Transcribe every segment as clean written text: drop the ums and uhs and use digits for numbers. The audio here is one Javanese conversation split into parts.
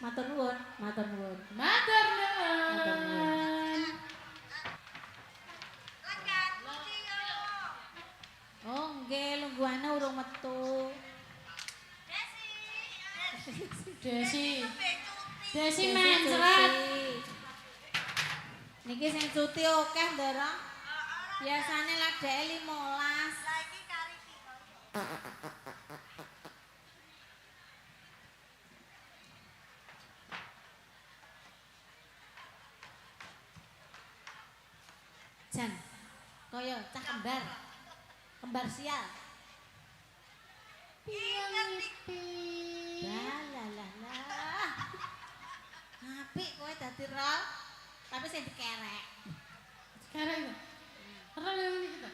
Matur nuwun, matur nuwun. Matur Matur nuwun. nuwun. Oh, nggih, lungguhane urung metu. Desi. Desi Desi mencret. Niki sing cuti akeh, Ndara. Biasane lek dhek 15. Lagi kari kilo. Jan. Kaya cah kembar. Kembar sial. Lah. Apik kowe dadi rol, tapi sing dikerek. Sekarang itu. Rol yang ini kita.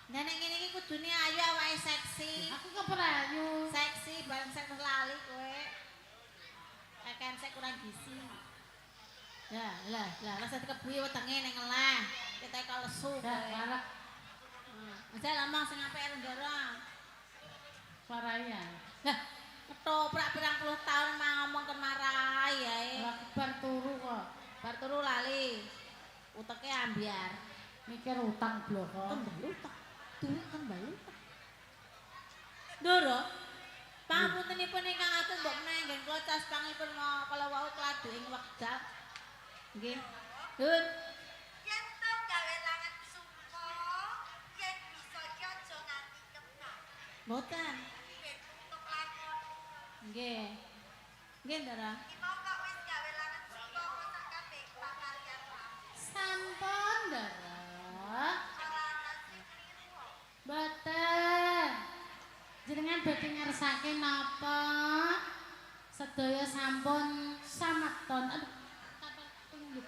Nah nek ngene iki kudune ayu awake seksi. Aku keperayu. Seksi bareng sek lali kowe. Kakean sek kurang gizi. Lah, rasa dikebuhi wetenge ning ngelah. Kita kok lesu kowe. Dah, warak. Aja lamang sing apik ndara. Parayan. Lah, ketoprak pirang puluh tahun mah ngomong ke marai ae. Lah bar turu kok. Bar turu lali. Uteke ambyar. Mikir utang blok kok. Kembali utek. Duit kembali utek. Ndara, pangapuntenipun ingkang agung mbok menawi nggih kula cas pangipun kala wau kladu ing wekdal. Nggih. Nun. Yen to gawe langet suko, yen bisa ki aja nganti kena. Mboten. Ben tutup lakon. Nggih. Nggih, Ndara. Iki mau kok wis gawe langet suko sak kabeh pakaryan rame. Sampun, Ndara. Ora ana sing kliru. Boten. Jenengan badhe ngersake napa? Sedaya sampun samakton. Aduh. Kapan tunjuk.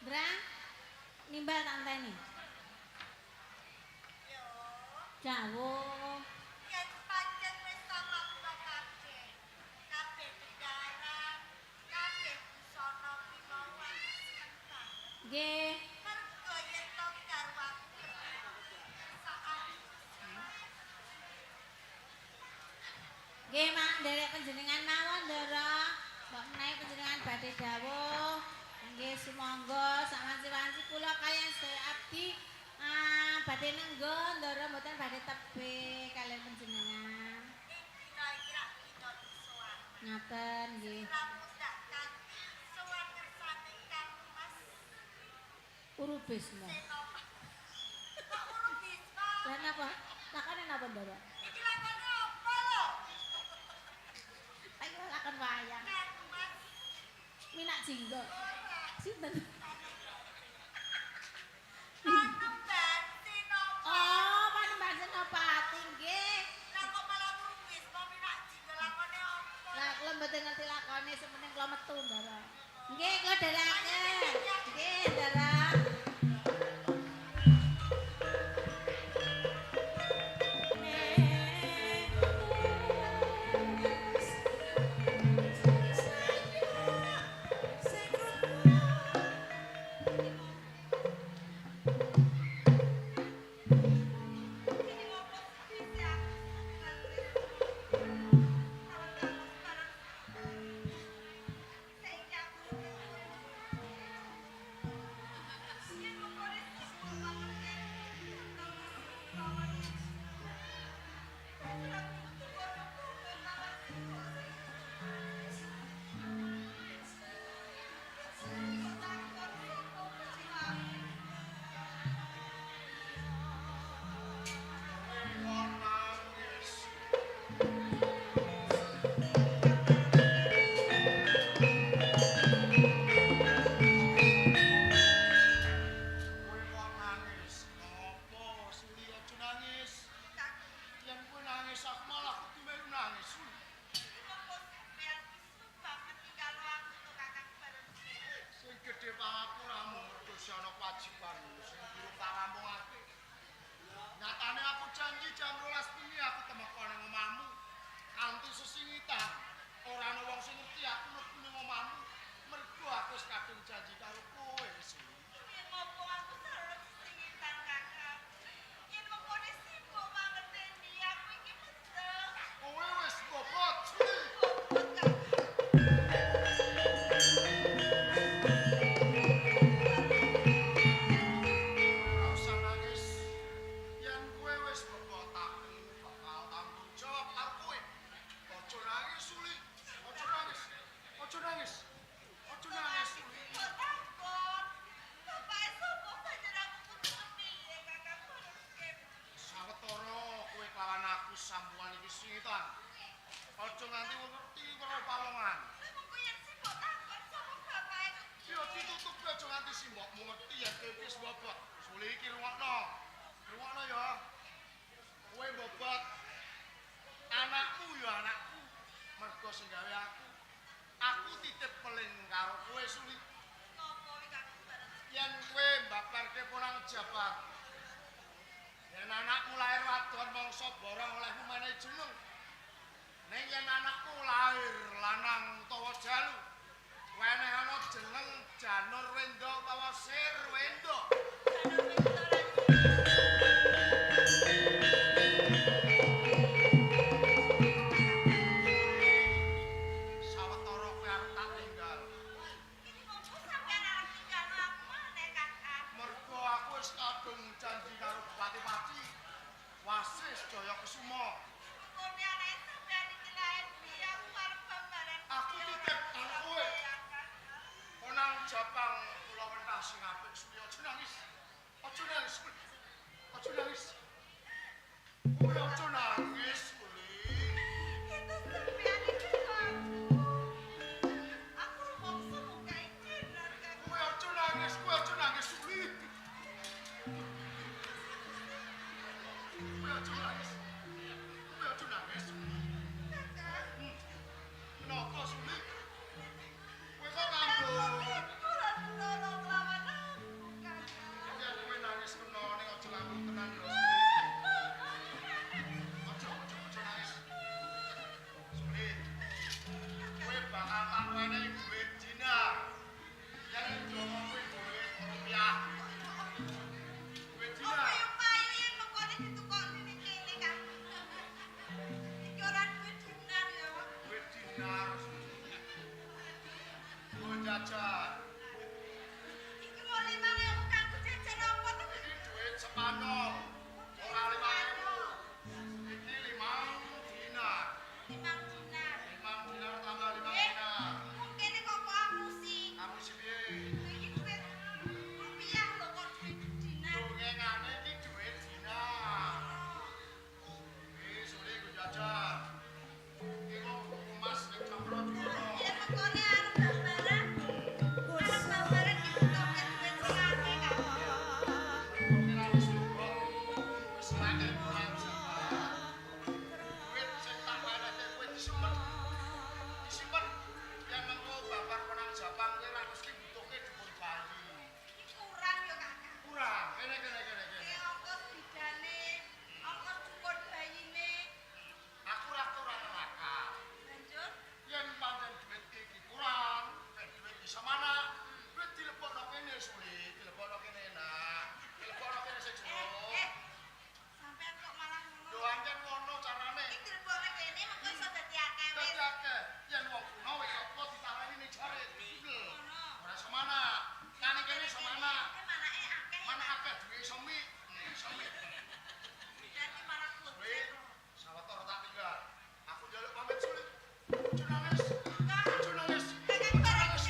Ndra. Nimbal tak enteni. Yo, Jawuh. yen pancen wis samakna kabeh. Kabeh bendara, kabeh busana kemauan sementara. Nggih. Mergo yen to garwaku saat Nggih, Mak, nderek panjenengan mawon, Ndara. Mbok menawi panjenengan badhe dawuh. Nggih, sumangga sawanci-wanci kula kaliyan sedaya abdi badhe nenggo, Ndara mboten badhe tebih kaliyan panjenengan. kira-kira kita sowan. Ngaten nggih. Pramudak kanthi sowan ngersane Kang Mas Urubis, Mbak. Senopa. Kok urung bisa? Lah napa? Lakone napa, Ndara? Iki lakone apa lho? Ayo lakon wayang. Kang Mas Minak jinggo. Sinten? anu banti napa? Oh, Panembahan Senopati nggih. Lah kok malah urung bisa minak jinggo lakone apa? Lah kula mboten ngerti lakone sementing kula metu, Ndara. Nggih, kula dherekaken. Nggih, Ndara. Jabang. Yen anakmu lahir wadon mangsa borong olehmu menehi jeneng. Ning yen anakku lahir lanang utawa jalu, wenehi ana jeneng Janur Wendo utawa Sir Wendo. Sawetara kowe arep tak tinggal. Mergo aku wis kadung janji karo Bupati-pati Wasis Jaya Kesuma. Aku titip karo kowe. Onang Jabang kula wentah sing apik suwi aja nangis. Aja nangis. Aja nangis. Kowe aja nangis, Uli. Kowe aja nangis, Uli. Kowe aja nangis. Kowe aja nangis. Kenapa, Suli? Kowe kok ngambung? Ya kowe nangis kena ning aja ngambung tenan lho. Aja nangis. Suli. Kowe bakal tak wenehi duit dinar. Yang njomo kuwi duit rupiah. Duit dinar. Duit dinar. Duit jajan. Ini duit Spanyol. Ora 5.000. Iki 5 dinar. 5 dinar tambah 5 dinar. Kamu sih piye? Dongengane iki duit dinar. Iki Suli go jajan. Iki kok emas ning Cokro disimpen yang mengko babar konang Jabang kowe ra mesti butuhke dhuwur bayi. Kurang. Kene. Aku ra nakal. Yen pancen duit iki kurang, nek duit bisa mana? Duit dilebokno kene Suli, dilebokno kene enak. Dilebokno kene sing jero. Lho anjen ngono carane. Dadi akeh. Yen wong kuno wis apa ditarani ning jarit. Ora semana. Kan kene semana. Mana akeh duwe semi. Semi. Wis, sawetara tak tinggal. Aku njaluk pamit Suli. Aja nangis. Aja nangis. Aja nangis.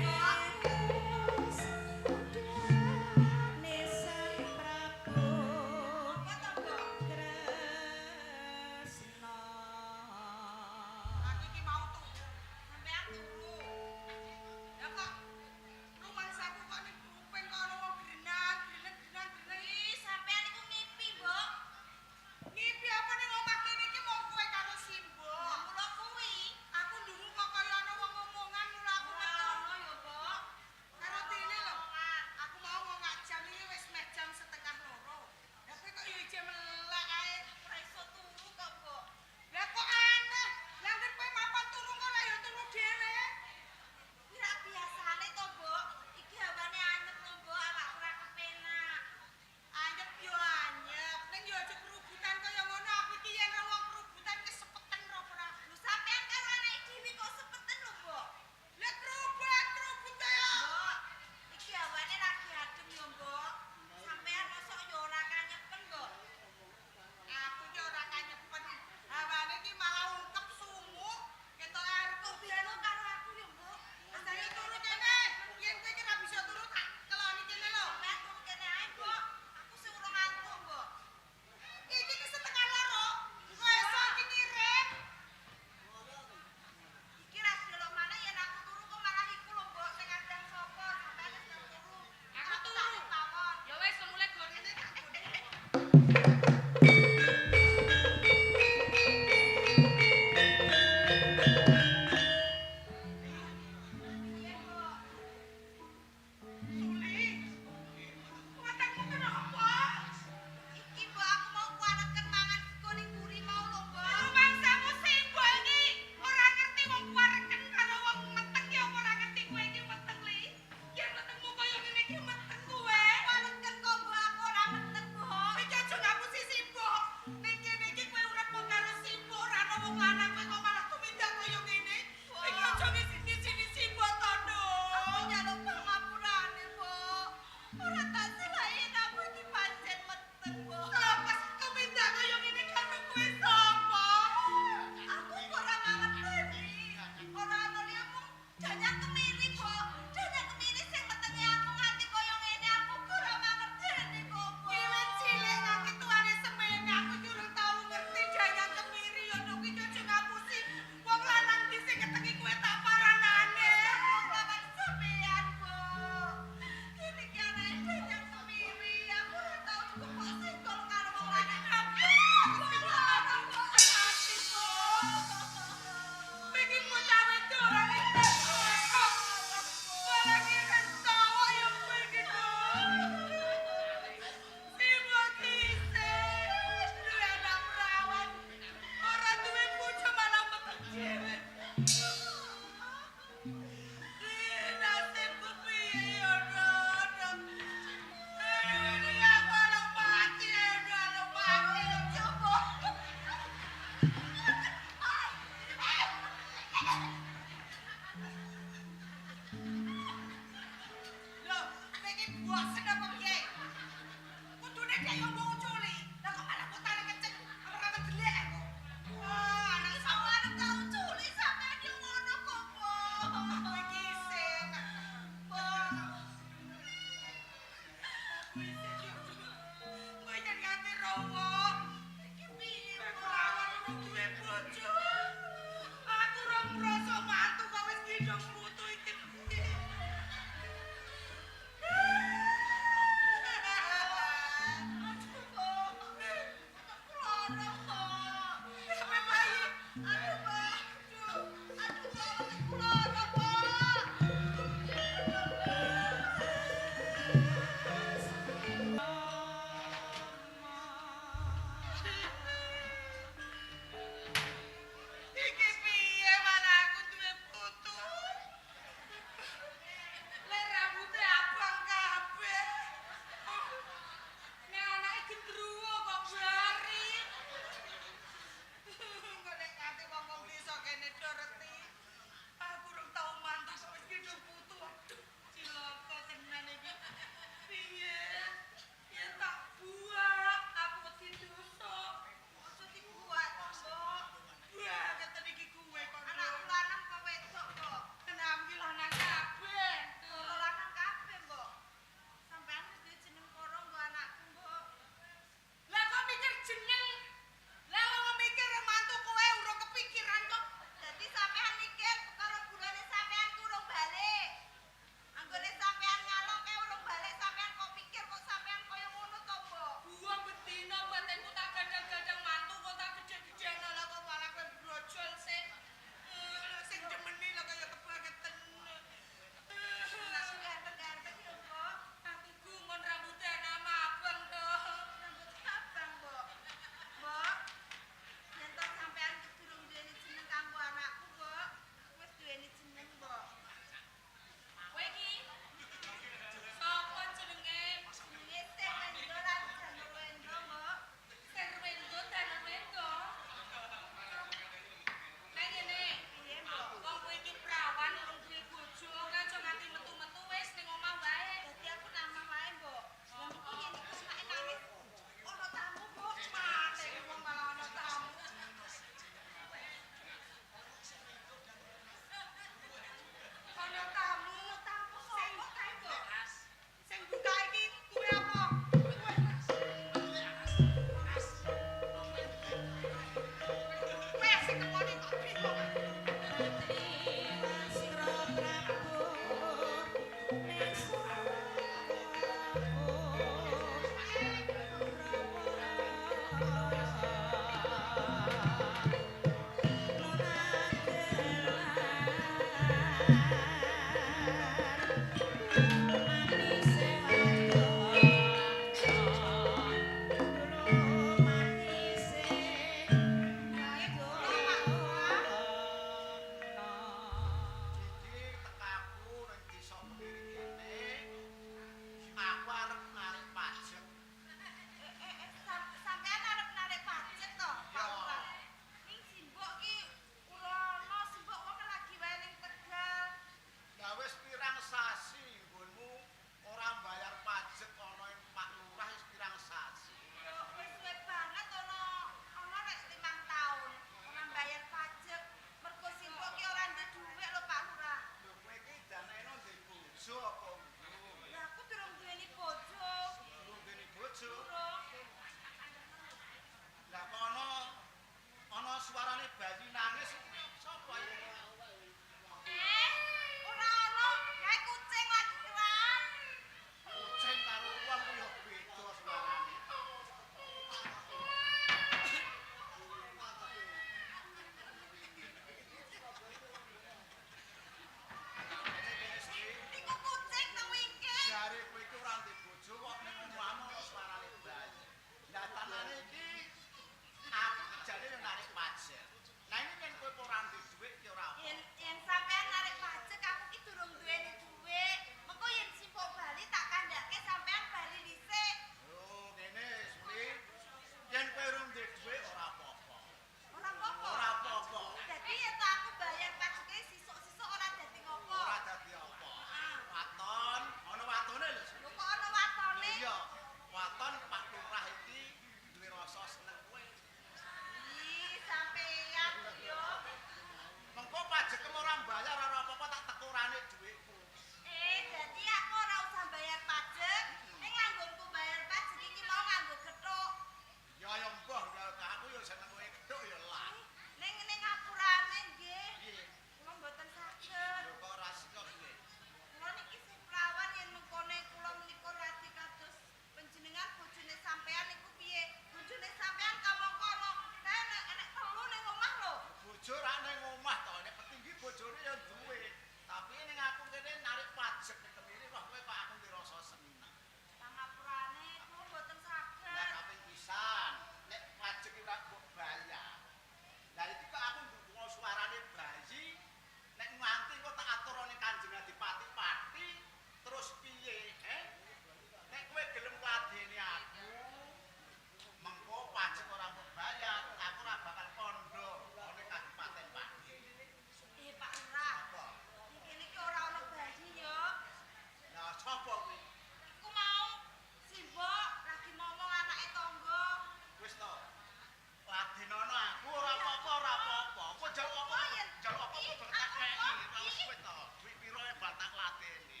ngenono aku ora apa-apa, ora apa-apa. Kok njaluk apa? Njaluk apa-apa berkah kei. Wis kowe to. Duit piro e bal tak ladeni.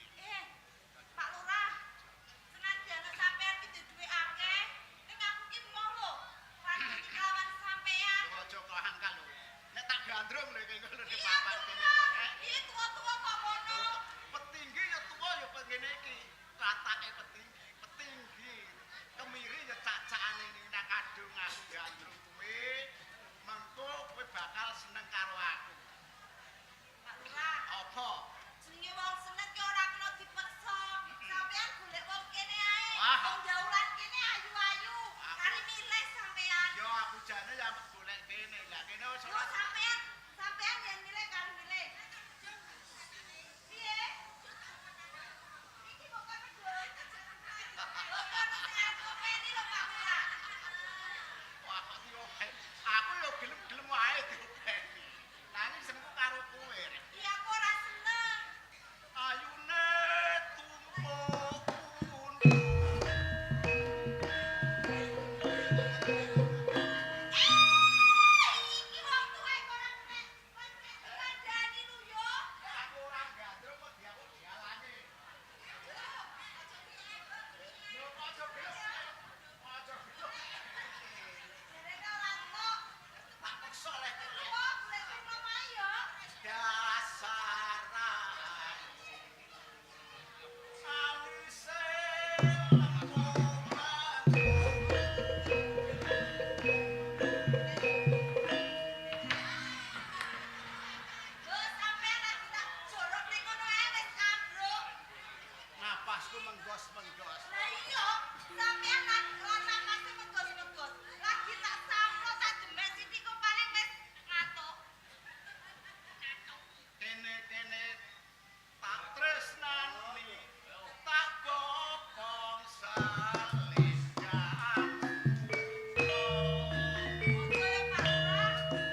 Pak Lurah, senajan sampean iki duwe akeh, ning aku ki moh lho. Wani iki lawan sampean. Aja kelangkal lho. Nek tak gandrung lho kaya ngono di Iya, papan bener. kene. Iki tua-tua kok ngono. Petinggi ya tuwa ya ngene iki. Ratake petinggi, petinggi. Kemiri ya cacakane ning nang kadung aku gandrung kuwi. Mengko kowe bakal seneng karo aku. Pak Lurah, Apa? jenenge wong seneng ki ora kena dipeksa. Sampean golek wong kene ae. Wah. Wong jaulan kene ayu-ayu. Kari milih sampean. Yo aku jane ya golek kene. Lah kene wis Yo sampean yen milih kali milih. Piye? Iki kok kan medhot. Lho kan sing aku peni lho Pak Lurah. wah kok diopen. Aku yo gelem-gelem wae diopeni. Nanging senengku karo kowe. Rek. Iya aku ora seneng. Ayune tumpuk Iki wong tuwek ora kena. Wis kandhani lu yo. aku ora gandrung kok dialane. Yo aja gelem. Aja gelem. Derene ora kok. Tak peksa leh kowe. Wah, golek sing lemah yo. Dasar alise Lho sampean lagi tak jorok ning ngono ae wis kambruk. napasku menggos-menggos. Lah iya, sampean lagi napase megos-megos. Lagi tak sampro tak demek sithik kok paling wis ngatuk. Kene-kene tak tresnani tak bopong salinggan. Ojo ya Pak Lurah.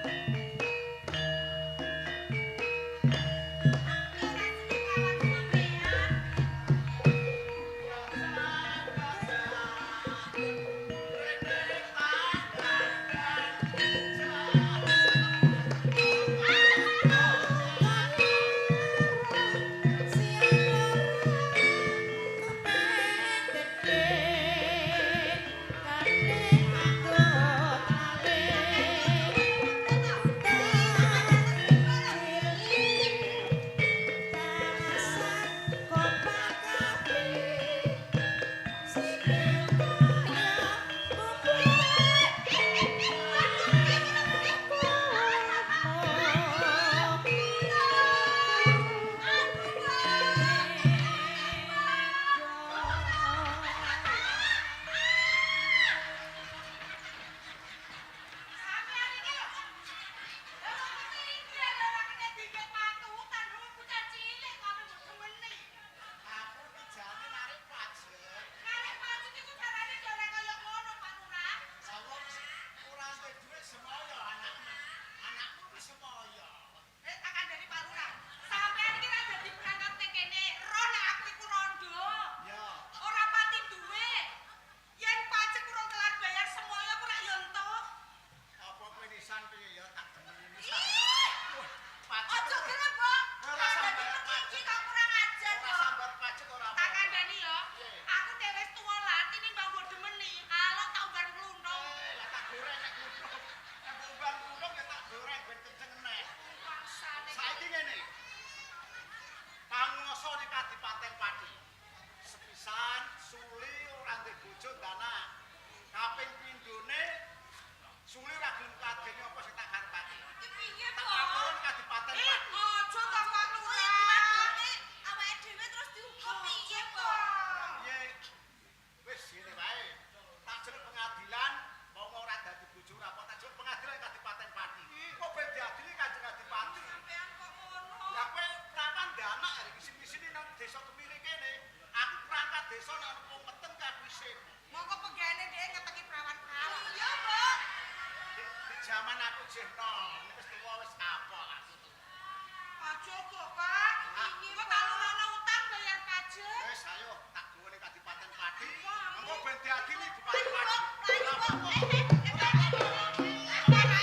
Aku ora seneng lawan sampean. Sampean iki lho. Lah kok ketinggi lho ora kena dikit patutan rumah bocah cilik kok mbok demeni. Aku ki jane narik pajak. Karek pacet iku carane jare kaya ngono Pak Lurah. Sawo ora duwe dhuwit semoyo anakmu. Anakmu wis semoyo. Tak kandhani Pak Lurah. Sampean iki ra dadi berangkat ning kene, roh nek aku iku rondo. Ya, Ora pati duwe. Yen pajak urung kelar bayar semoyo aku rak yo entuk. apa kowe nisan piye ya tak demeni nisan. Ih, Pajak Ojo gelem, Mbok. Ora Tak sampean dadi pajak. petinggi kok kurang ajar ora kok. sambar pajak ora Tak apa-apa. kandhani yo. Aku dhewe wis tuwa lan tinimbang mbok demeni. Kalau tak ubar kluntung. Lah tak goreng nek kudu. Nek uban kulung ya tak goreng ben kenceng neh. Paksane. Saiki ngene. Panguwasa ning Kadipaten Pati. Sepisan Suli ora ndek bojo ndana. Kaping pindhone Suli ora gelem kladeni apa sing tak karepake. Iki piye, Tak Mbok? laporan Kadipaten Pati. Ojo to Pak Lurah. Awake dhewe terus dihukum piye, Mbok? Piye? Wis ngene wae. Tak jeluk pengadilan mau ora dadi bojo ora apa tak jeluk pengadilan Kadipaten Pati. Kok ben diadili Kanjeng Adipati. Sampean kok ngono? Lah kowe prawan dana hari sini nang desa Kemiri kene. Aku perangkat desa nang wong meteng kapisin. Mongko pegawene dhewe ngeteki prawan kali. Iya, Mbok. Di zaman aku jeh nom, wis tuwa wis kapok aku. Aja kok, Pak. Kok kalau ana utang bayar pajak. Wis ayo tak gowo ning Kadipaten Pati. Wah, Engko ben diadili Bupati Pati. Ayo, Mbok. Ora apa-apa. Eh,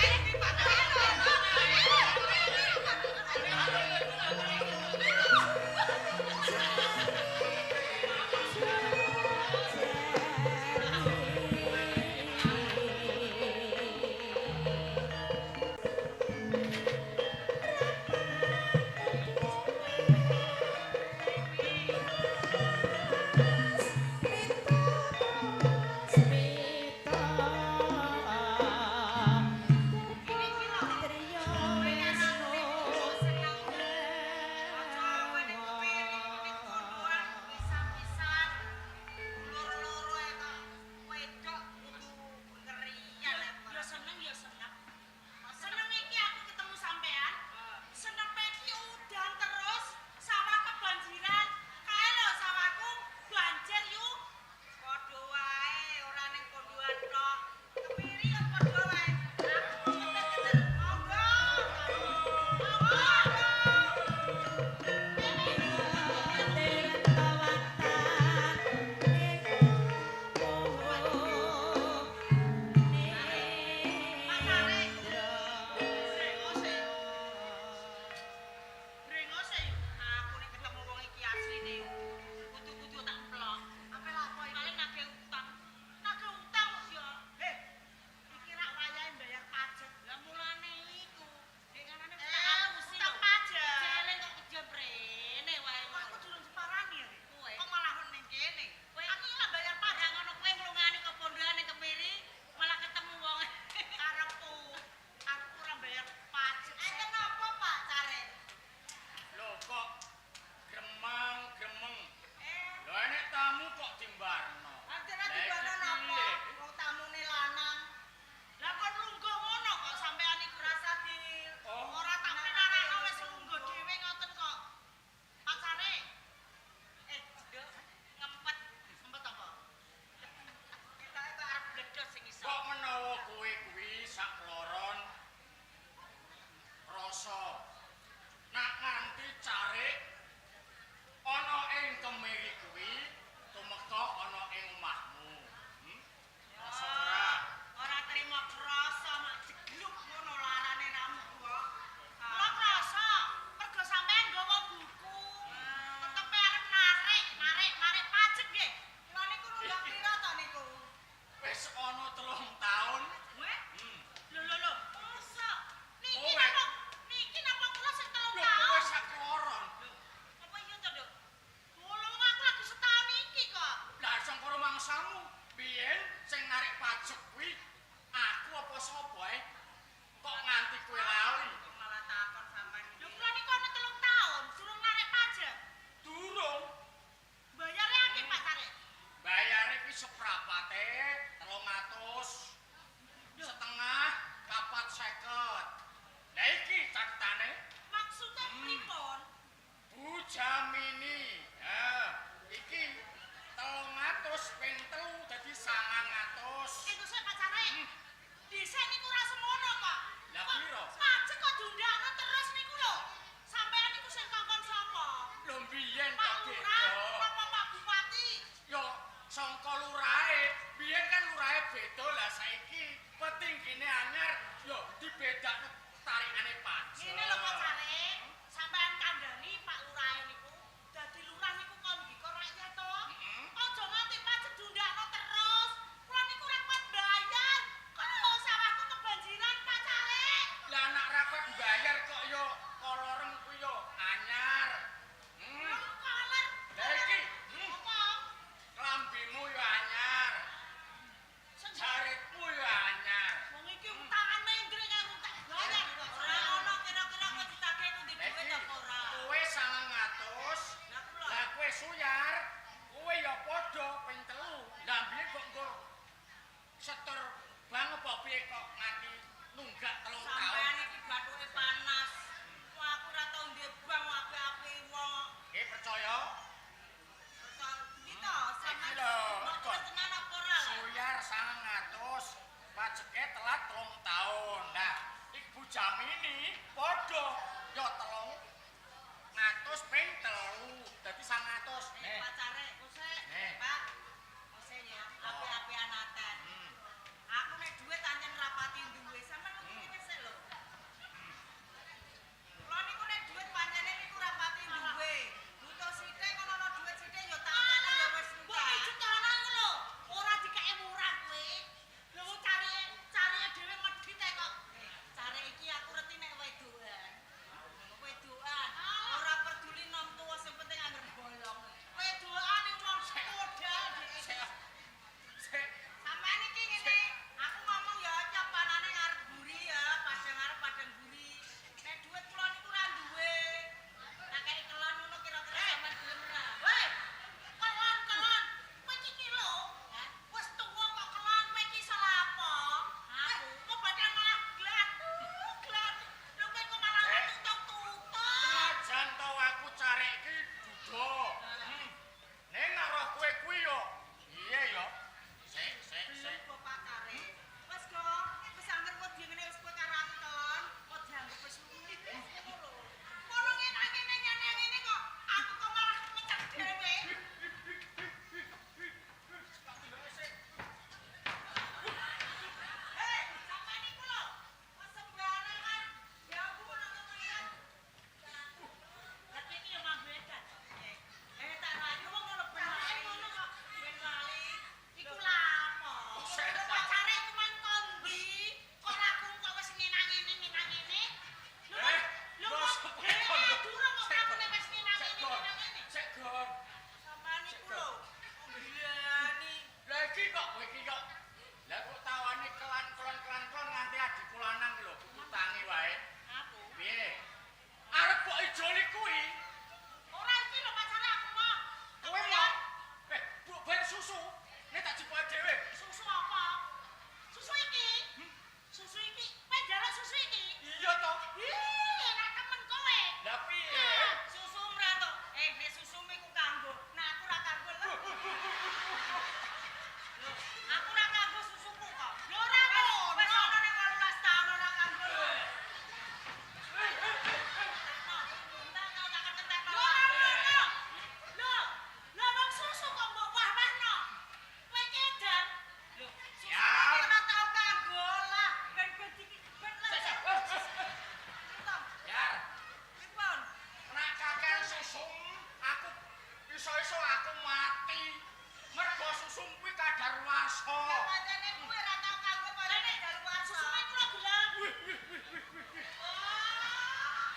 telung tahun. Nah, Ibu Jamini padha ya telung ngatus ping telu. Dadi 100. Nih. Pacare kusik. Nih. Pak. Kusik ya, api-apian aten. Aku nek dhuwit anjen rapati duwe, sampean ngene sik lho. Kula niku nek dhuwit pancene niku rapati duwe. Butuh sithik kono ana dhuwit sithik ya tak antene ya wis enggak. Kok dijutono lho, ora dikeke murah kowe. Lho wong cari dhewe medhit kok. Cari iki aku reti nek wedokan. Wedokan. Ora peduli nom tuwa sing penting anggere bolong. Wedokan ning wong modal dhewe. Sampeyan iki ngene, aku ngomong ya aja panane ngarep buri ya, padang arep padang buri. Nek dhuwit kula niku ora duwe. Tak kei kelon ngono kira-kira sampean gelem ora? Hei! Kelon. Kowe iki lho. Wis tuwa kok kelon, kowe iki salah apa? Aku kok badan malah glat. Lho kowe kok malah tutup. Senajan to aku carek iki duda. Ning karo kowe kuwi yo. Iya yo. Sik. Belum bapak kare. Wes go, wis angger wedi ngene wis kowe karo aku kelon, kok dianggep wis lungi. Ngono lho. Kono ngene ngene kok aku kok malah mecak dhewe. Hei, sampeyan iku lho. Wes sembarangan. Ya aku ngono ngeliat. Tapi iki yo mah bedan. Tak rayu wong ngono ben ngono kok. Ben lali. Iku lapo? Pacare cuman kondi. Kok laku kok wis ngenang-ngene. Lho kok durung kok lakune wis ngenang-ngene. Sik gon. Sampeyan iku lho. Gilani. Lah iki kok kowe iki kok. Lah kok tawane kelan nganti adikku lanang ki lho, utangi wae. Aku. Piye? Arep kok ijoli kuwi? Ora iki lho pacare aku mah. Kowe mau? Bu ben susu. Nek tak jipoke dhewe. Susu apa? Susu iki. Susu iki. Kowe njaluk susu iki? Iya to. Ih, enak temen kowe. Lah piye? Susu mrato. Nek susumu iku kanggo. Nah, aku ora kanggo lho. Aku ora kanggo susuku kok. Lho ora ngono. Wis ana ning 18 tahun ora kanggo lho. Entar tak kentek-kentek. Lho, wong susu kok mbok wah-wahno. Kowe iki edan. Lho, susu ora tau kanggo lah. Ben Yar, Pripun? nek kakek susu aku iso-iso aku mati. Mergo susu kuwi kadaluwarsa. Lah pancene kuwi ora tau kanggo pancene daluwarsa. Susume kula gelem.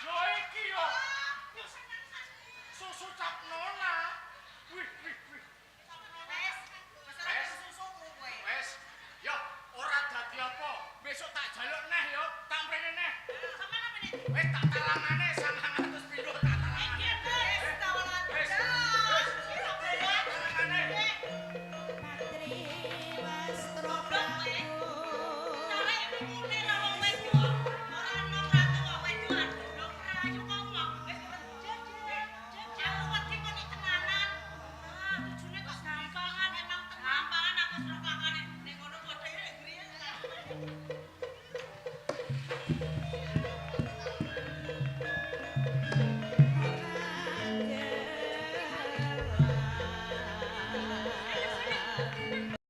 Yo iki yo. Susu cap nona. Wis. Wes susuku kowe. Wes. Yo, ora dadi apa. Besok tak jaluk neh yo, tak mrene neh. Sampeyan apa nek Wis tak talangane 9.000.